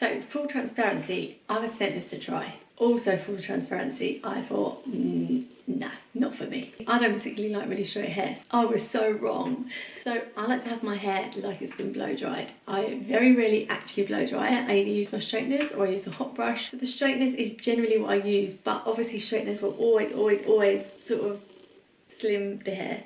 So full transparency, I was sent this to try. Also full transparency, I thought, nah, not for me. I don't particularly like really straight hair. I was so wrong. So I like to have my hair like it's been blow dried. I very rarely actually blow dry it. I either use my straighteners or I use a hot brush. So the straighteners is generally what I use, but obviously straighteners will always sort of slim the hair,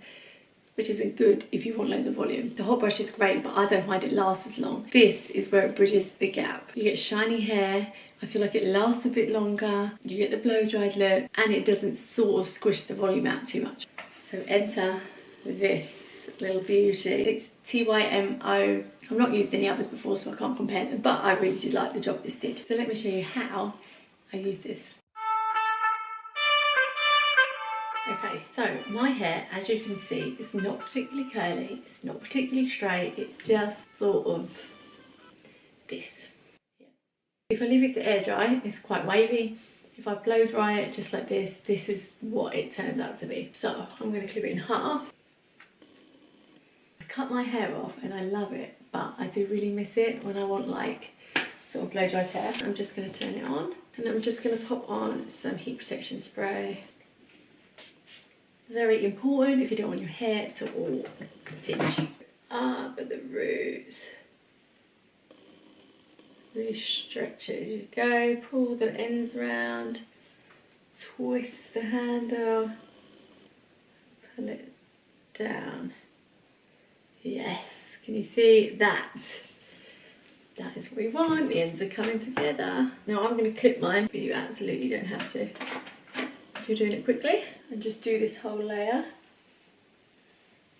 which isn't good if you want loads of volume. The hot brush is great, but I don't find it lasts as long. This is where it bridges the gap. You get shiny hair, I feel like it lasts a bit longer, you get the blow dried look, and it doesn't sort of squish the volume out too much. So enter this little beauty. It's TYMO. I've not used any others before, so I can't compare them, but I really did like the job this did. So let me show you how I use this. Okay, so my hair, as you can see, is not particularly curly, it's not particularly straight, it's just sort of this. Yeah. If I leave it to air dry, it's quite wavy. If I blow dry it just like this, this is what it turns out to be. So I'm going to clip it in half. I cut my hair off and I love it, but I do really miss it when I want like sort of blow dried hair. I'm just going to turn it on and I'm just going to pop on some heat protection spray. Very important if you don't want your hair to all singe. Up at the roots. Really stretch it as you go. Pull the ends around. Twist the handle. Pull it down. Yes. Can you see that? That is what we want. The ends are coming together. Now I'm going to clip mine, but you absolutely don't have to if you're doing it quickly. And just do this whole layer.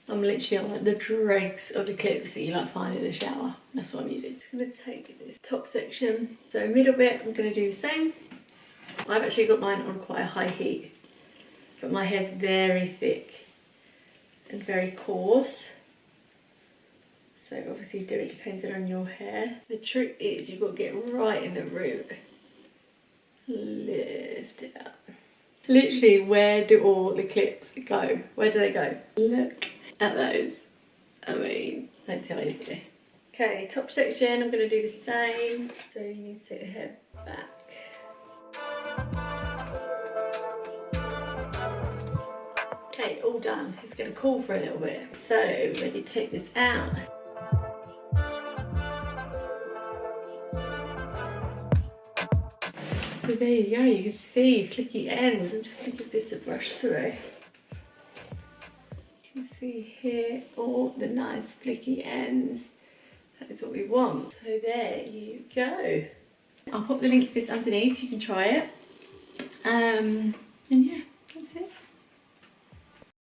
I'm literally on like the dregs of the clips that you like find in the shower. That's what I'm using. I'm just going to take this top section. So middle bit, I'm going to do the same. I've actually got mine on quite a high heat, but my hair's very thick and very coarse. So obviously do it depending on your hair. The trick is you've got to get right in the root. Lift it up. Literally, where do all the clips go? Where do they go? Look at those. I mean, don't tell anybody. Okay, top section, I'm going to do the same. So you need to take the hair back. Okay, all done. It's going to cool for a little bit. So, ready to take this out. So there you go, you can see flicky ends. I'm just going to give this a brush through. You can see here all the nice flicky ends. That is what we want. So there you go. I'll pop the link to this underneath so you can try it. And yeah.